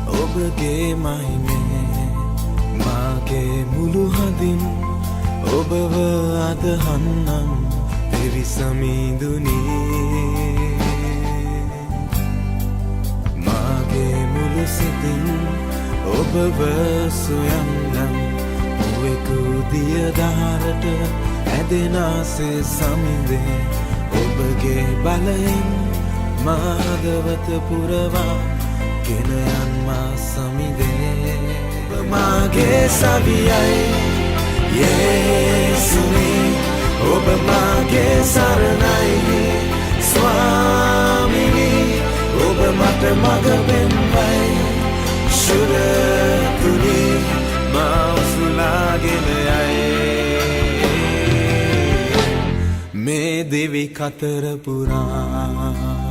ඔබගේ මහිමේ මාගේ මුළු හදින් ඔබව අදහන්නම් පිරිසමිඳුනි මාගේ මුළු සිතින් ඔබව සොයන්නම් ඔවෙකු දියදහරට ඇදෙනාසේ සමිඳේ ඔබගේ බලයෙන් මා හදවත පුරවා ගෙන යන්මා සමිඳේ මාගේ සවියයි යේසුනි ඔබ මාගේ සරණයි ස්වාමිනි ඔබ මට මඟ පෙන්වයි සුරතුනි මා උසුලාගෙන යයි මේ දිවි කතර පුරා